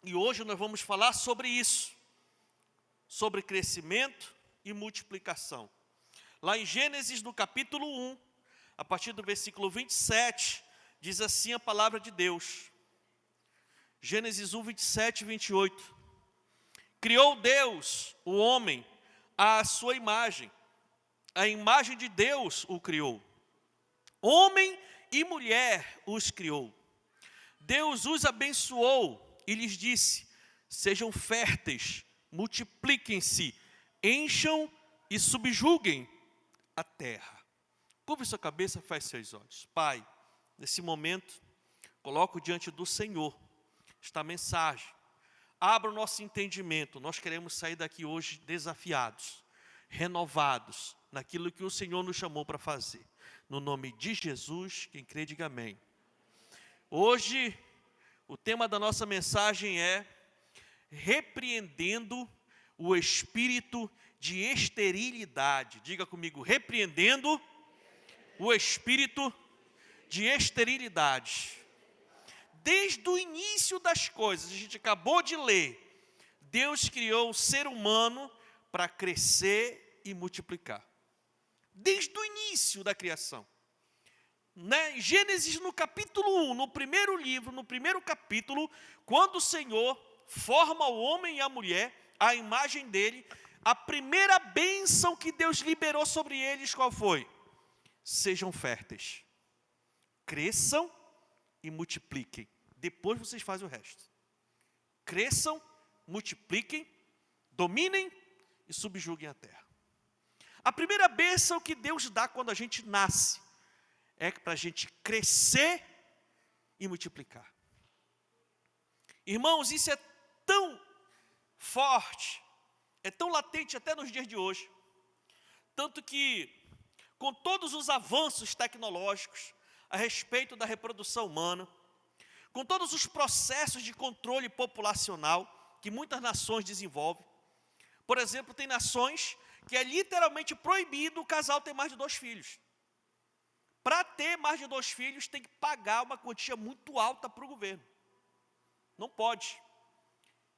E hoje nós vamos falar sobre isso, sobre crescimento e multiplicação. Lá em Gênesis, no capítulo 1, a partir do versículo 27, diz assim a palavra de Deus. Gênesis 1, 27 e 28. Criou Deus o homem à sua imagem. A imagem de Deus o criou. Homem e mulher os criou. Deus os abençoou e lhes disse: sejam férteis, multipliquem-se, encham e subjuguem a terra. Curve sua cabeça, feche seus olhos. Pai, nesse momento, coloco diante do Senhor esta mensagem. Abra o nosso entendimento. Nós queremos sair daqui hoje desafiados, renovados naquilo que o Senhor nos chamou para fazer. No nome de Jesus, quem crê, diga amém. Hoje, o tema da nossa mensagem é repreendendo o espírito de esterilidade. Diga comigo, repreendendo o espírito de esterilidade. Desde o início das coisas, a gente acabou de ler, Deus criou o ser humano para crescer e multiplicar. Desde o início da criação. Em Gênesis, no capítulo 1, no primeiro livro, no primeiro capítulo, quando o Senhor forma o homem e a mulher, a imagem dele, a primeira bênção que Deus liberou sobre eles, qual foi? Sejam férteis, cresçam e multipliquem. Depois vocês fazem o resto. Cresçam, multipliquem, dominem e subjuguem a terra. A primeira bênção que Deus dá quando a gente nasce é para a gente crescer e multiplicar. Irmãos, isso é tão forte, é tão latente até nos dias de hoje, tanto que, com todos os avanços tecnológicos a respeito da reprodução humana, com todos os processos de controle populacional que muitas nações desenvolvem, por exemplo, tem nações que é literalmente proibido o casal ter mais de 2 filhos. Para ter mais de 2 filhos, tem que pagar uma quantia muito alta para o governo. Não pode.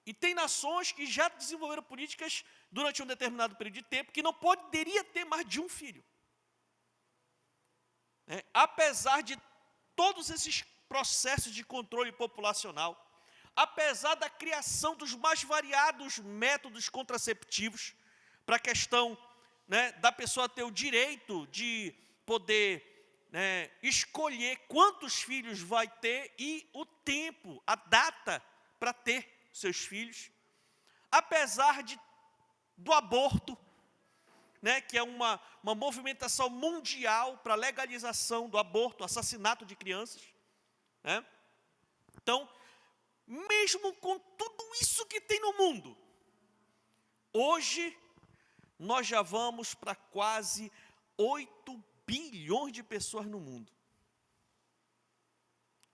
E tem nações que já desenvolveram políticas durante um determinado período de tempo que não poderia ter mais de 1 filho. Apesar de todos esses processos de controle populacional, apesar da criação dos mais variados métodos contraceptivos, para a questão da pessoa ter o direito de poder escolher quantos filhos vai ter e o tempo, a data para ter seus filhos, apesar do aborto, que é uma movimentação mundial para a legalização do aborto, assassinato de crianças. Então, mesmo com tudo isso que tem no mundo, hoje nós já vamos para quase 8 bilhões de pessoas no mundo.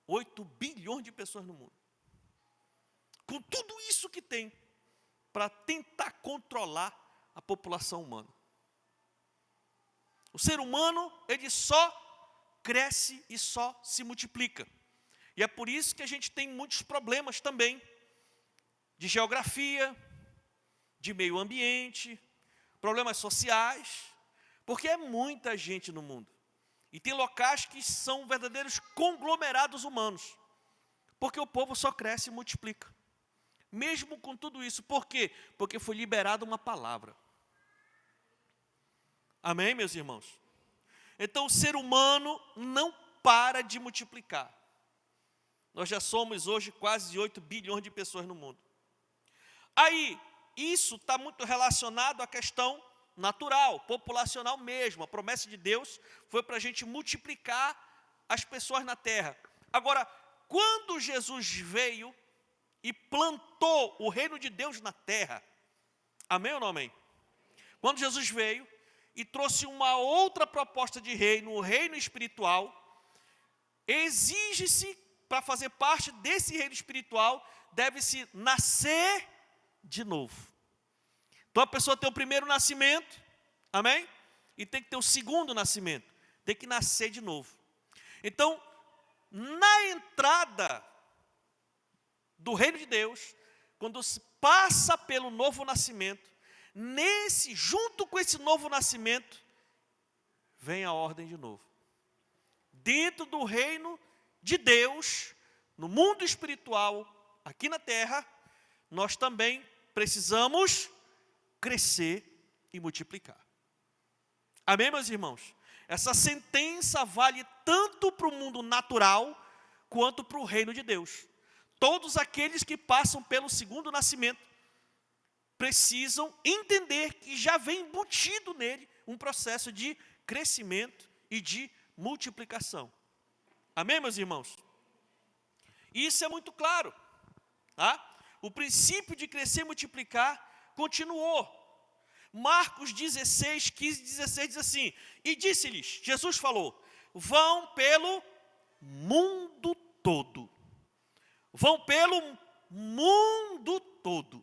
8 bilhões de pessoas no mundo. Com tudo isso que tem, para tentar controlar a população humana. O ser humano, ele só cresce e só se multiplica. E é por isso que a gente tem muitos problemas também, de geografia, de meio ambiente, problemas sociais, porque é muita gente no mundo. E tem locais que são verdadeiros conglomerados humanos, porque o povo só cresce e multiplica. Mesmo com tudo isso, por quê? Porque foi liberada uma palavra. Amém, meus irmãos? Então o ser humano não para de multiplicar. Nós já somos hoje quase 8 bilhões de pessoas no mundo. Aí, isso está muito relacionado à questão natural, populacional mesmo. A promessa de Deus foi para a gente multiplicar as pessoas na terra. Agora, quando Jesus veio e plantou o reino de Deus na terra, amém ou não amém? Quando Jesus veio e trouxe uma outra proposta de reino, o reino espiritual, exige-se, para fazer parte desse reino espiritual, deve-se nascer de novo. Então a pessoa tem o primeiro nascimento, amém? E tem que ter o segundo nascimento, tem que nascer de novo. Então, na entrada do reino de Deus, quando se passa pelo novo nascimento, junto com esse novo nascimento, vem a ordem de novo. Dentro do reino de Deus, no mundo espiritual, aqui na terra, nós também precisamos crescer e multiplicar. Amém, meus irmãos? Essa sentença vale tanto para o mundo natural, quanto para o reino de Deus. Todos aqueles que passam pelo segundo nascimento, precisam entender que já vem embutido nele um processo de crescimento e de multiplicação. Amém, meus irmãos? Isso é muito claro. Tá? O princípio de crescer e multiplicar continuou. Marcos 16, 15, 16 diz assim: e disse-lhes, Jesus falou, vão pelo mundo todo. Vão pelo mundo todo.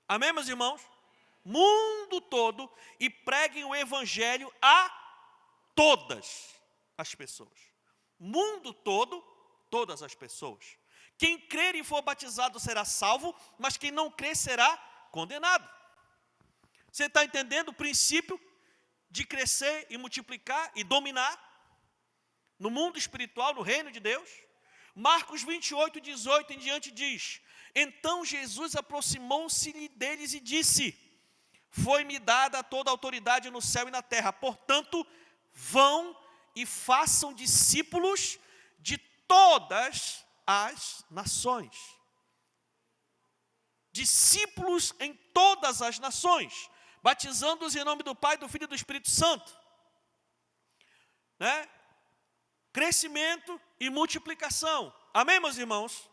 Amém, meus irmãos? Mundo todo, e preguem o evangelho a todas as pessoas. Mundo todo, todas as pessoas. Quem crer e for batizado será salvo, mas quem não crer será condenado. Você está entendendo o princípio de crescer e multiplicar e dominar no mundo espiritual, no reino de Deus? Marcos 28, 18 em diante diz: então Jesus aproximou-se deles e disse: foi-me dada toda a autoridade no céu e na terra, portanto, vão e façam discípulos de todas as nações. Discípulos em todas as nações, batizando-os em nome do Pai, do Filho e do Espírito Santo. Né? Crescimento e multiplicação. Amém, meus irmãos?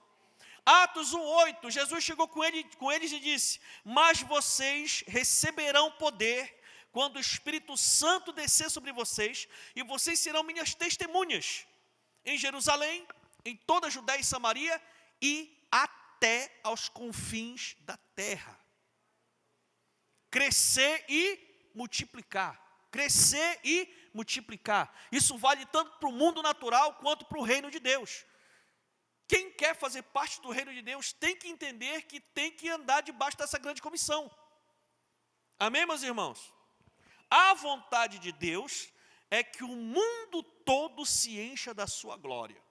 Atos 1:8, Jesus chegou com eles e disse: mas vocês receberão poder quando o Espírito Santo descer sobre vocês, e vocês serão minhas testemunhas em Jerusalém, em toda a Judéia e Samaria e até aos confins da terra. Crescer e multiplicar. Crescer e multiplicar. Isso vale tanto para o mundo natural quanto para o reino de Deus. Quem quer fazer parte do reino de Deus tem que entender que tem que andar debaixo dessa grande comissão. Amém, meus irmãos? A vontade de Deus é que o mundo todo se encha da sua glória.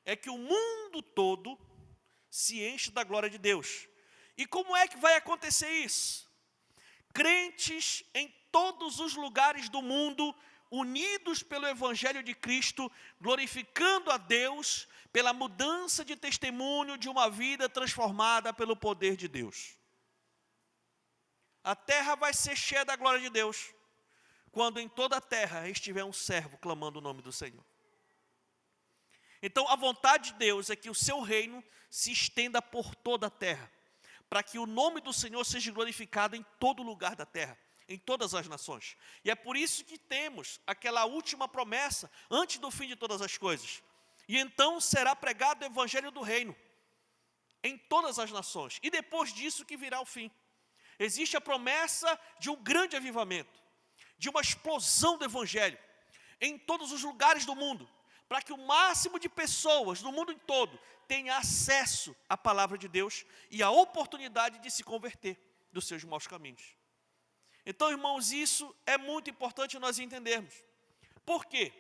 É que o mundo todo se enche da glória de Deus. E como é que vai acontecer isso? Crentes em todos os lugares do mundo, unidos pelo Evangelho de Cristo, glorificando a Deus pela mudança de testemunho de uma vida transformada pelo poder de Deus. A terra vai ser cheia da glória de Deus, quando em toda a terra estiver um servo clamando o nome do Senhor. Então, a vontade de Deus é que o seu reino se estenda por toda a terra, para que o nome do Senhor seja glorificado em todo lugar da terra, em todas as nações. E é por isso que temos aquela última promessa, antes do fim de todas as coisas. E então será pregado o evangelho do reino, em todas as nações. E depois disso que virá o fim. Existe a promessa de um grande avivamento, de uma explosão do evangelho, em todos os lugares do mundo, para que o máximo de pessoas no mundo todo tenha acesso à palavra de Deus e a oportunidade de se converter dos seus maus caminhos. Então, irmãos, isso é muito importante nós entendermos. Por quê?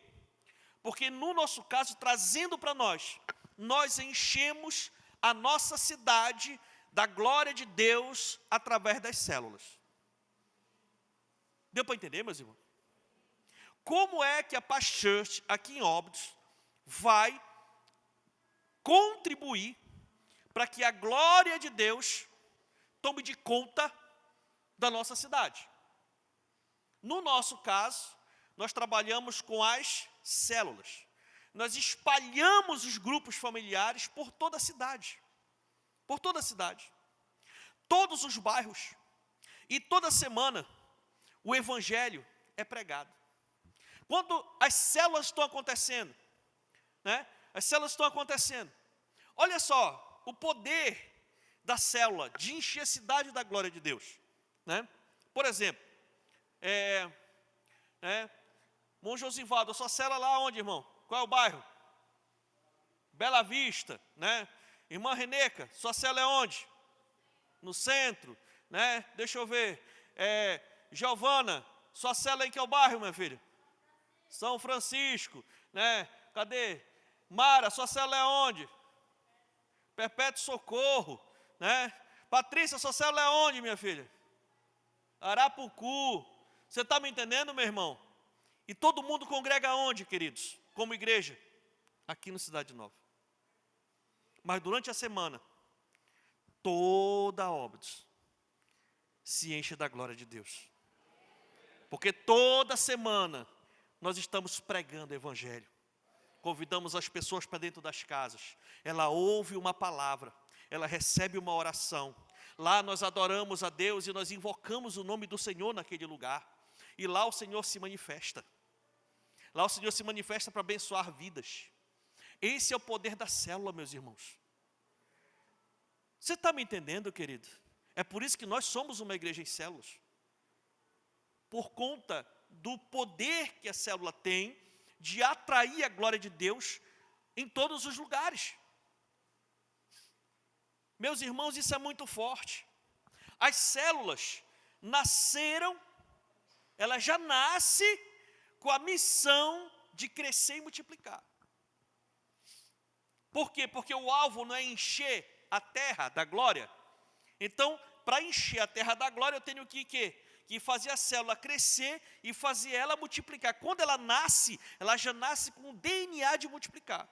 Porque no nosso caso, trazendo para nós enchemos a nossa cidade da glória de Deus através das células. Deu para entender, meus irmãos? Como é que a Paz Church, aqui em Óbidos, vai contribuir para que a glória de Deus tome de conta da nossa cidade? No nosso caso, nós trabalhamos com as células. Nós espalhamos os grupos familiares por toda a cidade. Por toda a cidade. Todos os bairros. E toda semana, o evangelho é pregado. Quando as células estão acontecendo, né? As células estão acontecendo. Olha só, o poder da célula de encher a cidade da glória de Deus, né? Por exemplo, Bom Josivaldo, a sua célula lá onde, irmão? Qual é o bairro? Bela Vista, né? Irmã Reneca, sua célula é onde? No centro, né? Deixa eu ver. Giovana, sua célula em que é o bairro, minha filha? São Francisco, né? Cadê? Mara, sua célula é onde? Perpétuo Socorro, né? Patrícia, sua célula é onde, minha filha? Arapucu. Você está me entendendo, meu irmão? E todo mundo congrega onde, queridos? Como igreja? Aqui no Cidade Nova. Mas durante a semana, toda a Óbidos se enche da glória de Deus. Porque toda semana nós estamos pregando o Evangelho. Convidamos as pessoas para dentro das casas. Ela ouve uma palavra, ela recebe uma oração. Lá nós adoramos a Deus e nós invocamos o nome do Senhor naquele lugar. E lá o Senhor se manifesta. Lá o Senhor se manifesta para abençoar vidas. Esse é o poder da célula, meus irmãos. Você está me entendendo, querido? É por isso que nós somos uma igreja em células. Por conta do poder que a célula tem de atrair a glória de Deus em todos os lugares. Meus irmãos, isso é muito forte. As células nasceram, ela já nasce com a missão de crescer e multiplicar. Por quê? Porque o alvo não é encher a terra da glória. Então, para encher a terra da glória, eu tenho que fazer a célula crescer e fazer ela multiplicar. Quando ela nasce, ela já nasce com o DNA de multiplicar.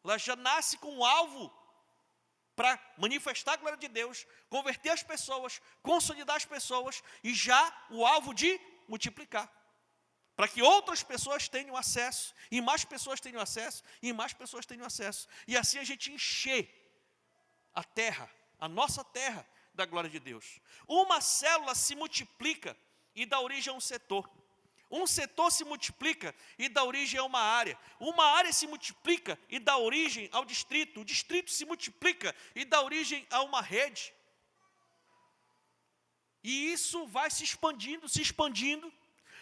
Ela já nasce com o alvo para manifestar a glória de Deus, converter as pessoas, consolidar as pessoas e já o alvo de multiplicar. Para que outras pessoas tenham acesso, e mais pessoas tenham acesso, e mais pessoas tenham acesso. E assim a gente encher a terra, a nossa terra, da glória de Deus. Uma célula se multiplica e dá origem a um setor. Um setor se multiplica e dá origem a uma área. Uma área se multiplica e dá origem ao distrito. O distrito se multiplica e dá origem a uma rede. E isso vai se expandindo,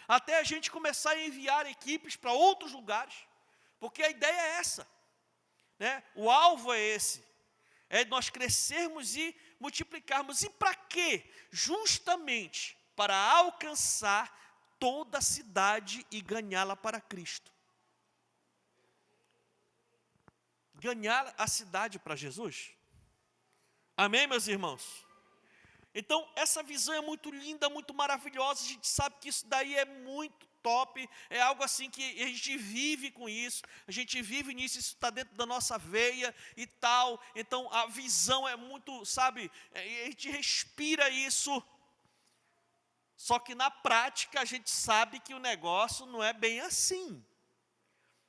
até a gente começar a enviar equipes para outros lugares. Porque a ideia é essa, né? O alvo é esse. É nós crescermos e multiplicarmos. E para quê? Justamente para alcançar toda a cidade e ganhá-la para Cristo. Ganhar a cidade para Jesus. Amém, meus irmãos? Então, essa visão é muito linda, muito maravilhosa. A gente sabe que isso daí é muito top. É algo assim que a gente vive com isso. A gente vive nisso, isso está dentro da nossa veia e tal. Então, a visão é muito, sabe, a gente respira isso. Só que na prática a gente sabe que o negócio não é bem assim.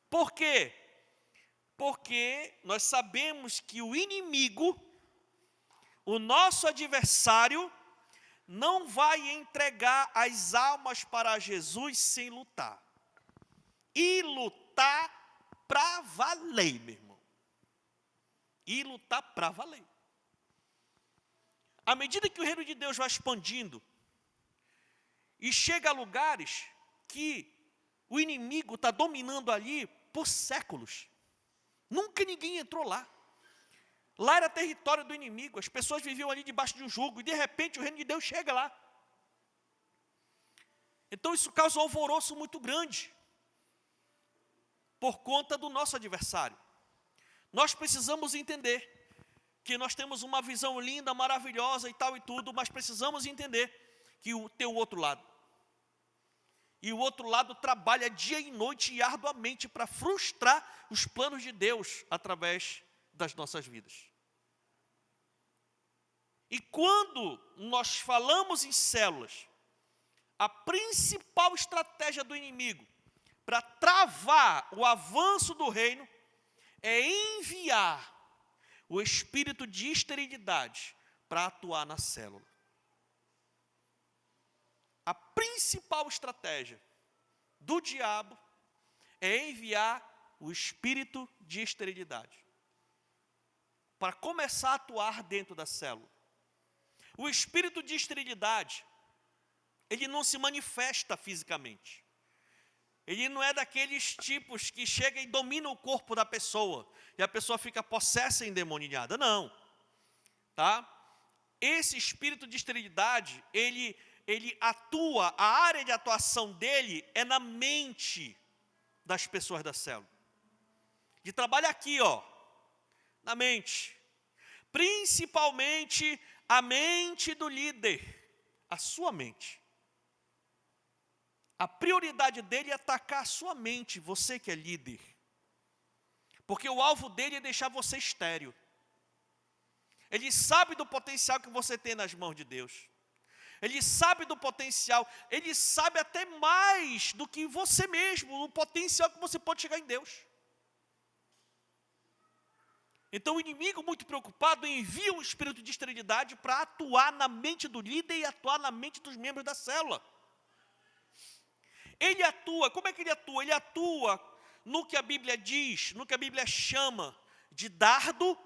Por quê? Porque nós sabemos que o inimigo, o nosso adversário, não vai entregar as almas para Jesus sem lutar. E lutar para valer, meu irmão. E lutar para valer. À medida que o reino de Deus vai expandindo, e chega a lugares que o inimigo está dominando ali por séculos. Nunca ninguém entrou lá. Lá era território do inimigo, as pessoas viviam ali debaixo de um jugo, e de repente o reino de Deus chega lá. Então isso causa um alvoroço muito grande, por conta do nosso adversário. Nós precisamos entender que nós temos uma visão linda, maravilhosa e tal e tudo, mas precisamos entender que tem o outro lado. E o outro lado trabalha dia e noite e arduamente para frustrar os planos de Deus através das nossas vidas. E quando nós falamos em células, a principal estratégia do inimigo para travar o avanço do reino é enviar o espírito de esterilidade para atuar na célula. A principal estratégia do diabo é enviar o espírito de esterilidade para começar a atuar dentro da célula. O espírito de esterilidade, ele não se manifesta fisicamente. Ele não é daqueles tipos que chega e domina o corpo da pessoa, e a pessoa fica possessa e endemoniada. Não. Tá? Esse espírito de esterilidade, ele atua, a área de atuação dele é na mente das pessoas da célula. Ele trabalha aqui, ó, na mente. Principalmente a mente do líder, a sua mente. A prioridade dele é atacar a sua mente, você que é líder. Porque o alvo dele é deixar você estéril. Ele sabe do potencial que você tem nas mãos de Deus. Ele sabe do potencial, ele sabe até mais do que você mesmo, o potencial que você pode chegar em Deus. Então o inimigo, muito preocupado, envia um espírito de esterilidade para atuar na mente do líder e atuar na mente dos membros da célula. Ele atua, como é que ele atua? Ele atua no que a Bíblia diz, no que a Bíblia chama de dardo,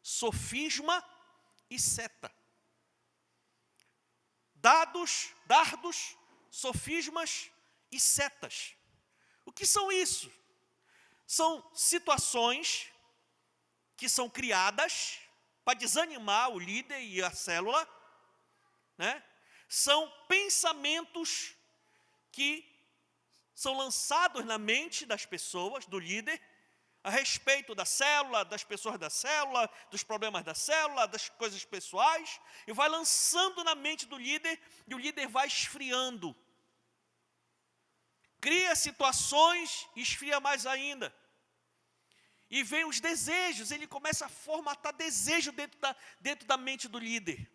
sofisma e seta. Dardos, sofismas e setas. O que são isso? São situações que são criadas para desanimar o líder e a célula, né? São pensamentos que são lançados na mente das pessoas, do líder, a respeito da célula, das pessoas da célula, dos problemas da célula, das coisas pessoais, e vai lançando na mente do líder, e o líder vai esfriando. Cria situações e esfria mais ainda. E vem os desejos, ele começa a formatar desejo dentro da mente do líder.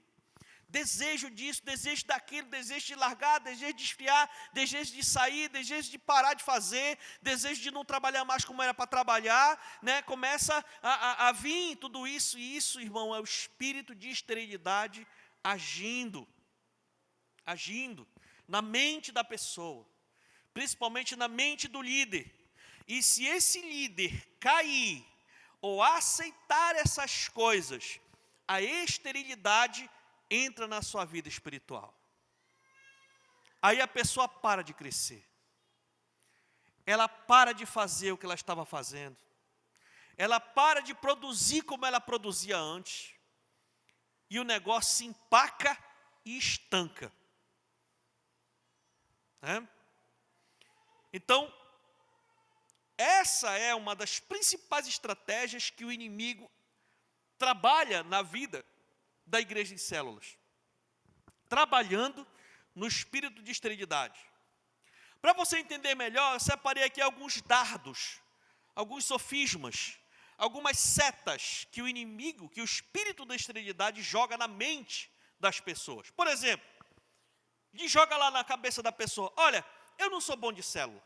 Desejo disso, desejo daquilo, desejo de largar, desejo de esfriar, desejo de sair, desejo de parar de fazer, desejo de não trabalhar mais como era para trabalhar, né? Começa a vir tudo isso, e isso, irmão, é o espírito de esterilidade agindo na mente da pessoa, principalmente na mente do líder. E se esse líder cair ou aceitar essas coisas, a esterilidade entra na sua vida espiritual. Aí a pessoa para de crescer. Ela para de fazer o que ela estava fazendo. Ela para de produzir como ela produzia antes. E o negócio se empaca e estanca. Então, essa é uma das principais estratégias que o inimigo trabalha na vida da igreja em células, trabalhando no espírito de esterilidade. Para você entender melhor, eu separei aqui alguns dardos, alguns sofismas, algumas setas que o inimigo, que o espírito da esterilidade joga na mente das pessoas. Por exemplo, ele joga lá na cabeça da pessoa: olha, eu não sou bom de célula.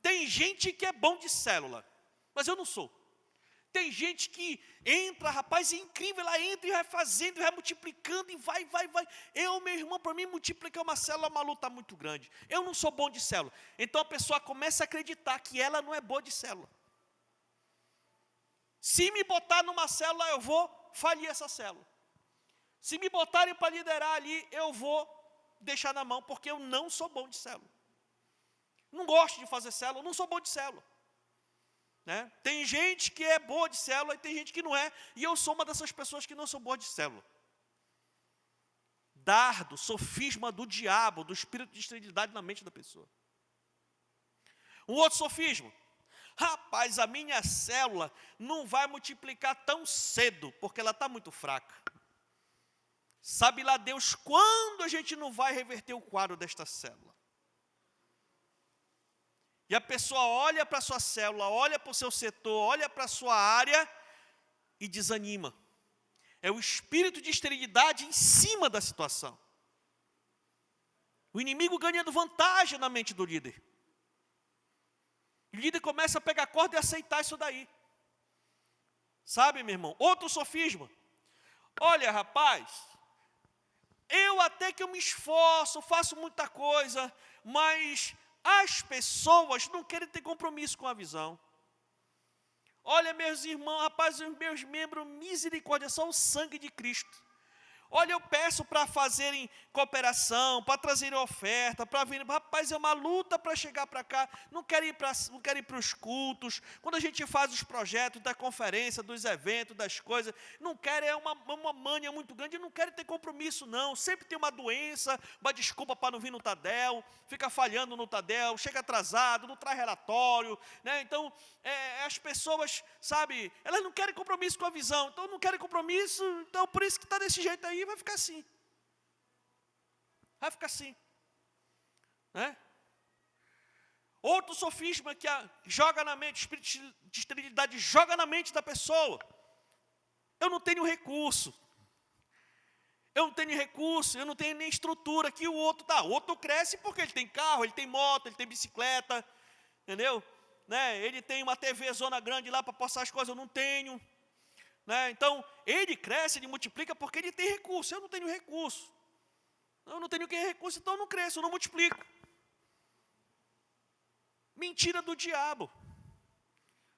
Tem gente que é bom de célula, mas eu não sou. Tem gente que entra, rapaz, é incrível, ela entra e vai fazendo, vai multiplicando e vai. Meu irmão, para mim multiplicar uma célula, uma luta muito grande. Eu não sou bom de célula. Então a pessoa começa a acreditar que ela não é boa de célula. Se me botar numa célula, eu vou falir essa célula. Se me botarem para liderar ali, eu vou deixar na mão, porque eu não sou bom de célula. Não gosto de fazer célula, não sou bom de célula. Né? Tem gente que é boa de célula e tem gente que não é, e eu sou uma dessas pessoas que não sou boa de célula. Dardo, sofisma do diabo, do espírito de esterilidade na mente da pessoa. Um outro sofisma: rapaz, a minha célula não vai multiplicar tão cedo, porque ela está muito fraca. Sabe lá Deus quando a gente não vai reverter o quadro desta célula. E a pessoa olha para a sua célula, olha para o seu setor, olha para a sua área e desanima. É o espírito de esterilidade em cima da situação. O inimigo ganhando vantagem na mente do líder. O líder começa a pegar corda e aceitar isso daí. Sabe, meu irmão? Outro sofisma: olha, rapaz, eu até que eu me esforço, faço muita coisa, mas as pessoas não querem ter compromisso com a visão. Olha, meus irmãos, rapaz, os meus membros, misericórdia, só o sangue de Cristo. Olha, eu peço para fazerem cooperação, para trazerem oferta, para vir. Rapaz, é uma luta para chegar para cá. Não quero ir para os cultos. Quando a gente faz os projetos da conferência, dos eventos, das coisas, não quero, é uma mania muito grande. Não quero ter compromisso, não. Sempre tem uma doença, uma desculpa para não vir no Tadel, fica falhando no Tadel, chega atrasado, não traz relatório, né? Então, as pessoas, sabe, elas não querem compromisso com a visão. Então, não querem compromisso, então por isso que está desse jeito aí. Vai ficar assim. Vai ficar assim. Né? Outro sofisma que joga na mente, espírito de esterilidade joga na mente da pessoa. Eu não tenho recurso. Eu não tenho recurso, eu não tenho nem estrutura que o outro dá. O outro cresce porque ele tem carro, ele tem moto, ele tem bicicleta, entendeu? Né? Ele tem uma TV zona grande lá para passar as coisas, eu não tenho. Né? Então, ele cresce, ele multiplica porque ele tem recurso. Eu não tenho recurso. Eu não tenho recurso, então eu não cresço, eu não multiplico. Mentira do diabo.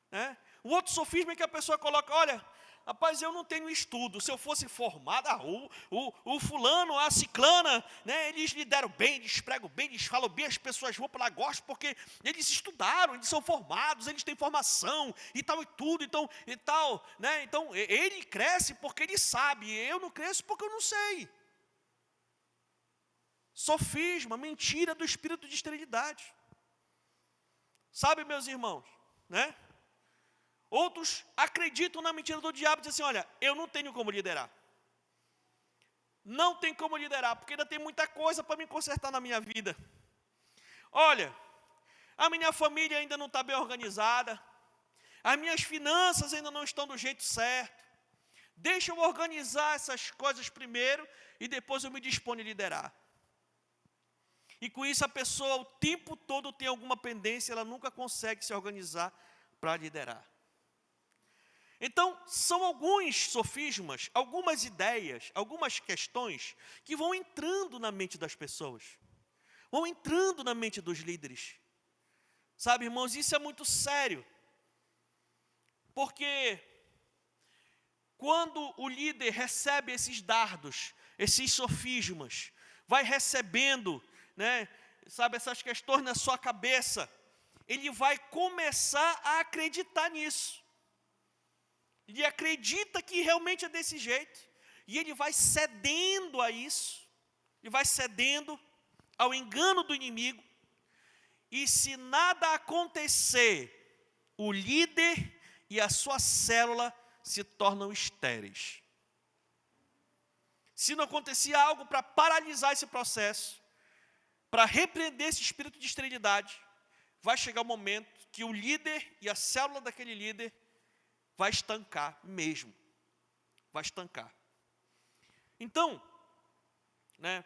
Né? O outro sofisma é que a pessoa coloca, olha, rapaz, eu não tenho estudo. Se eu fosse formado, o fulano, a ciclana, né, eles lideram bem, eles pregam bem, eles falam bem, as pessoas vão para lá, gostam, porque eles estudaram, eles são formados, eles têm formação, e tal e tudo, então, e tal, né? Então, ele cresce porque ele sabe, eu não cresço porque eu não sei. Sofisma, mentira do espírito de esterilidade. Sabe, meus irmãos, né? Outros acreditam na mentira do diabo e dizem assim, olha, eu não tenho como liderar. Não tem como liderar, porque ainda tem muita coisa para me consertar na minha vida. Olha, a minha família ainda não está bem organizada. As minhas finanças ainda não estão do jeito certo. Deixa eu organizar essas coisas primeiro e depois eu me disponho a liderar. E com isso a pessoa o tempo todo tem alguma pendência, ela nunca consegue se organizar para liderar. Então, são alguns sofismas, algumas ideias, algumas questões que vão entrando na mente das pessoas, vão entrando na mente dos líderes. Sabe, irmãos, isso é muito sério, porque quando o líder recebe esses dardos, esses sofismas, vai recebendo, né, sabe, essas questões na sua cabeça, ele vai começar a acreditar nisso. Ele acredita que realmente é desse jeito, e ele vai cedendo a isso, ele vai cedendo ao engano do inimigo, e se nada acontecer, o líder e a sua célula se tornam estéreis. Se não acontecer algo para paralisar esse processo, para repreender esse espírito de esterilidade, vai chegar o momento que o líder e a célula daquele líder vai estancar mesmo. Vai estancar. Então, né,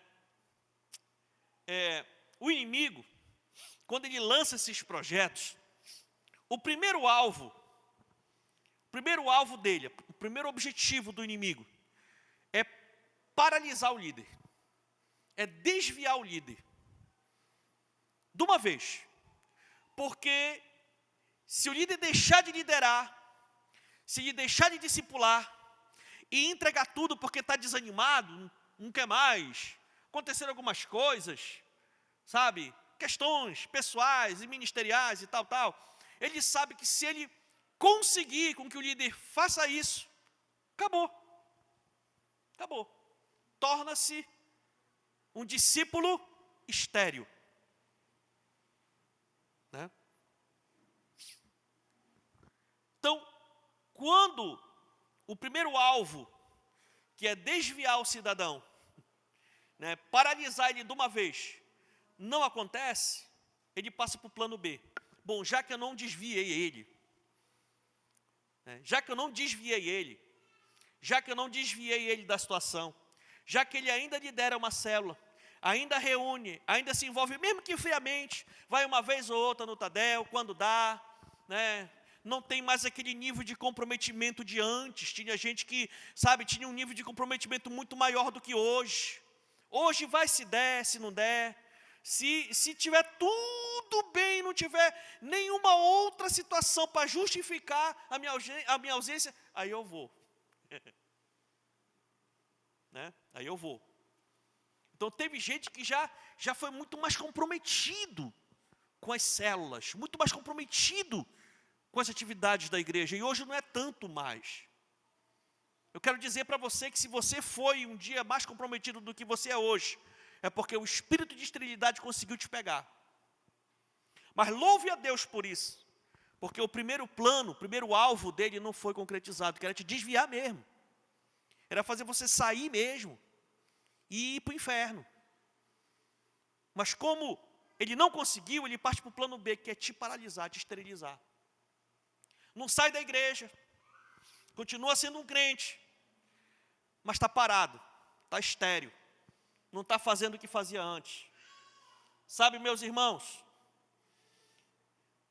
o inimigo, quando ele lança esses projetos, o primeiro alvo dele, o primeiro objetivo do inimigo, é paralisar o líder, é desviar o líder, de uma vez, porque se o líder deixar de liderar, se ele deixar de discipular e entregar tudo porque está desanimado, não quer mais, aconteceram algumas coisas, sabe, questões pessoais e ministeriais e tal, ele sabe que se ele conseguir com que o líder faça isso, acabou, torna-se um discípulo estéril, né? Então, quando o primeiro alvo, que é desviar o cidadão, né, paralisar ele de uma vez, não acontece, ele passa para o plano B. Bom, já que eu não desviei ele, né, já que eu não desviei ele da situação, já que ele ainda lidera uma célula, ainda reúne, ainda se envolve, mesmo que friamente, vai uma vez ou outra no Tadel, quando dá, né, não tem mais aquele nível de comprometimento de antes. Tinha gente que, sabe, tinha um nível de comprometimento muito maior do que hoje. Hoje vai se der, se não der. Se tiver tudo bem, não tiver nenhuma outra situação para justificar a minha ausência, aí eu vou. né? Aí eu vou. Então teve gente que já foi muito mais comprometido com as células, muito mais comprometido com as atividades da igreja, e hoje não é tanto mais. Eu quero dizer para você que se você foi um dia mais comprometido do que você é hoje, é porque o espírito de esterilidade conseguiu te pegar. Mas louve a Deus por isso, porque o primeiro plano, o primeiro alvo dele não foi concretizado, que era te desviar mesmo. Era fazer você sair mesmo e ir para o inferno. Mas como ele não conseguiu, ele parte para o plano B, que é te paralisar, te esterilizar. Não sai da igreja, continua sendo um crente, mas está parado, está estéril, não está fazendo o que fazia antes. Sabe, meus irmãos,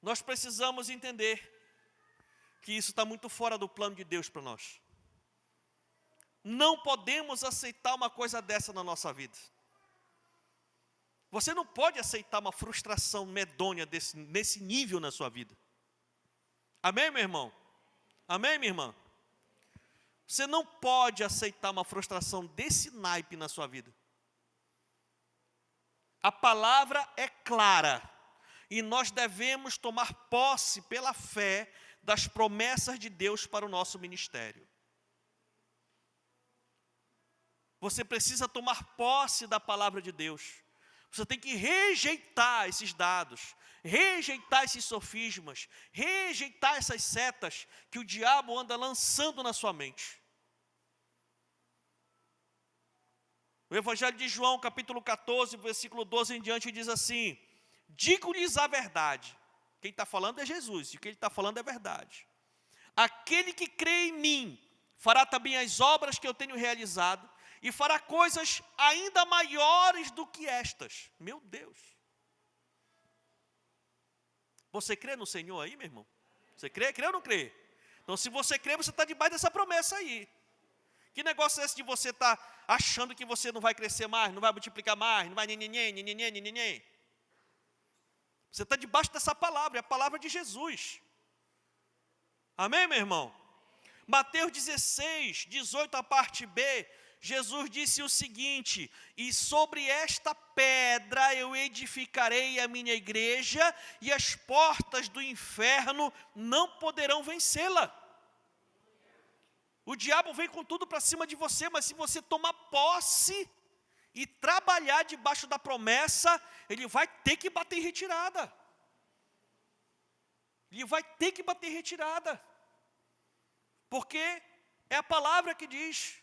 nós precisamos entender que isso está muito fora do plano de Deus para nós. Não podemos aceitar uma coisa dessa na nossa vida. Você não pode aceitar uma frustração medonha nesse nível na sua vida. Amém, meu irmão? Amém, minha irmã? Você não pode aceitar uma frustração desse naipe na sua vida. A palavra é clara e nós devemos tomar posse pela fé das promessas de Deus para o nosso ministério. Você precisa tomar posse da palavra de Deus. Você tem que rejeitar esses dados, rejeitar esses sofismas, rejeitar essas setas que o diabo anda lançando na sua mente. O Evangelho de João, capítulo 14, versículo 12 em diante, diz assim: digo-lhes a verdade. Quem está falando é Jesus, e o que ele está falando é verdade. Aquele que crê em mim fará também as obras que eu tenho realizado, e fará coisas ainda maiores do que estas. Meu Deus. Você crê no Senhor aí, meu irmão? Você crê? Crê ou não crê? Então, se você crê, você está debaixo dessa promessa aí. Que negócio é esse de você estar achando que você não vai crescer mais, não vai multiplicar mais, não vai nhenhenhen? Você está debaixo dessa palavra, é a palavra de Jesus. Amém, meu irmão? Mateus 16, 18, a parte B, Jesus disse o seguinte: e sobre esta pedra eu edificarei a minha igreja, e as portas do inferno não poderão vencê-la. O diabo vem com tudo para cima de você, mas se você tomar posse e trabalhar debaixo da promessa, ele vai ter que bater em retirada. Ele vai ter que bater em retirada. Porque é a palavra que diz.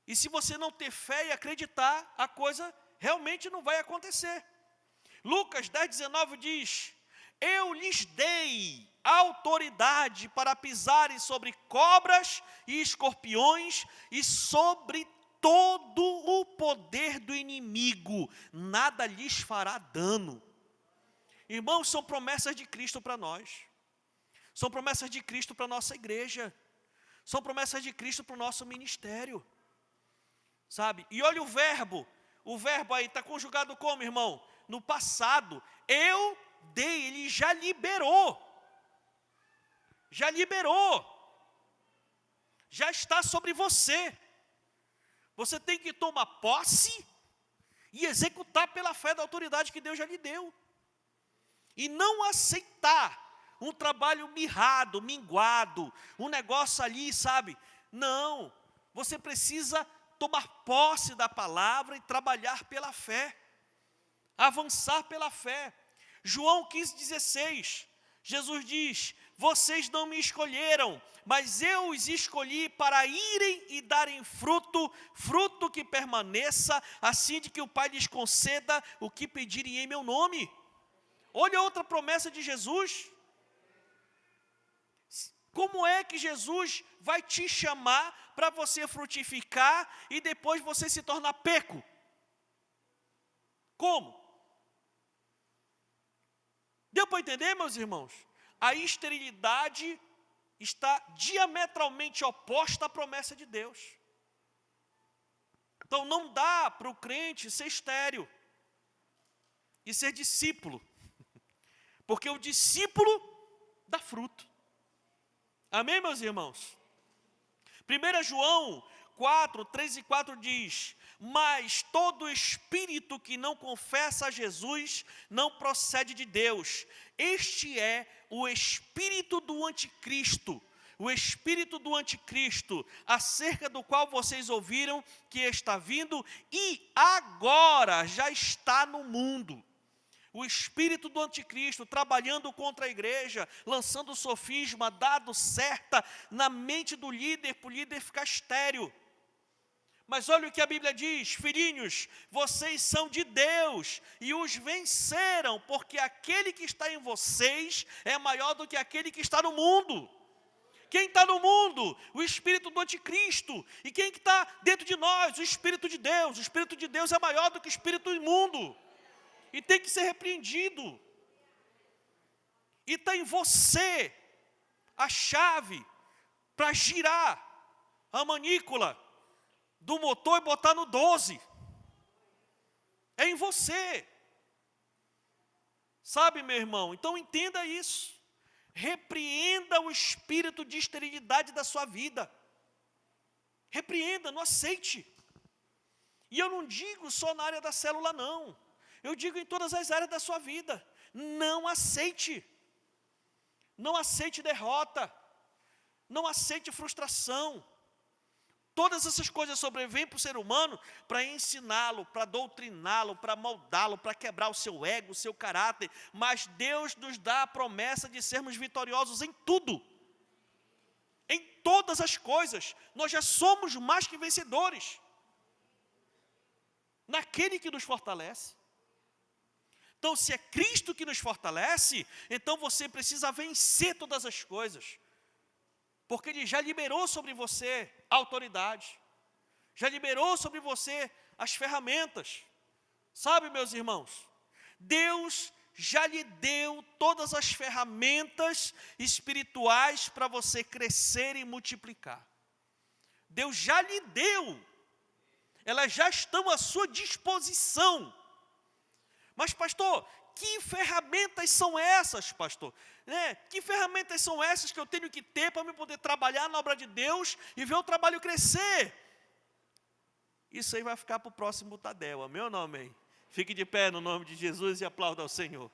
E se você não ter fé e acreditar, a coisa realmente não vai acontecer. Lucas 10, 19 diz: eu lhes dei autoridade para pisarem sobre cobras e escorpiões e sobre todo o poder do inimigo, nada lhes fará dano. Irmãos, são promessas de Cristo para nós. São promessas de Cristo para a nossa igreja. São promessas de Cristo para o nosso ministério. Sabe? E olha o verbo aí está conjugado como, irmão? No passado. Eu dei, ele já liberou. Já liberou. Já está sobre você. Você tem que tomar posse e executar pela fé da autoridade que Deus já lhe deu. E não aceitar um trabalho mirrado, minguado, um negócio ali, sabe? Não, você precisa tomar posse da palavra e trabalhar pela fé, avançar pela fé. João 15,16, Jesus diz: vocês não me escolheram, mas eu os escolhi para irem e darem fruto, fruto que permaneça, assim de que o Pai lhes conceda o que pedirem em meu nome. Olha outra promessa de Jesus. Como é que Jesus vai te chamar para você frutificar e depois você se tornar peco? Como? Deu para entender, meus irmãos? A esterilidade está diametralmente oposta à promessa de Deus. Então não dá para o crente ser estéril e ser discípulo, porque o discípulo dá fruto. Amém, meus irmãos? 1 João 4, 3 e 4 diz: mas todo espírito que não confessa a Jesus não procede de Deus. Este é o espírito do anticristo. O espírito do anticristo, acerca do qual vocês ouviram que está vindo e agora já está no mundo. O espírito do anticristo trabalhando contra a igreja, lançando sofisma, dado certa na mente do líder, para o líder ficar estéril. Mas olha o que a Bíblia diz: filhinhos, vocês são de Deus e os venceram, porque aquele que está em vocês é maior do que aquele que está no mundo. Quem está no mundo? O espírito do anticristo. E quem que está dentro de nós? O espírito de Deus. O espírito de Deus é maior do que o espírito imundo. E tem que ser repreendido. E está em você a chave para girar a manícula do motor e botar no 12. É em você. Sabe, meu irmão? Então entenda isso. Repreenda o espírito de esterilidade da sua vida. Repreenda, não aceite. E eu não digo só na área da célula, não. Eu digo em todas as áreas da sua vida. Não aceite. Não aceite derrota. Não aceite frustração. Todas essas coisas sobrevêm para o ser humano para ensiná-lo, para doutriná-lo, para moldá-lo, para quebrar o seu ego, o seu caráter. Mas Deus nos dá a promessa de sermos vitoriosos em tudo. Em todas as coisas. Nós já somos mais que vencedores. Naquele que nos fortalece. Então, se é Cristo que nos fortalece, então você precisa vencer todas as coisas. Porque Ele já liberou sobre você a autoridade. Já liberou sobre você as ferramentas. Sabe, meus irmãos? Deus já lhe deu todas as ferramentas espirituais para você crescer e multiplicar. Deus já lhe deu. Elas já estão à sua disposição. Mas, pastor, que ferramentas são essas, pastor? Que ferramentas são essas que eu tenho que ter para me poder trabalhar na obra de Deus e ver o trabalho crescer? Isso aí vai ficar para o próximo Tadel, amém ou não amém? Fique de pé no nome de Jesus e aplauda ao Senhor.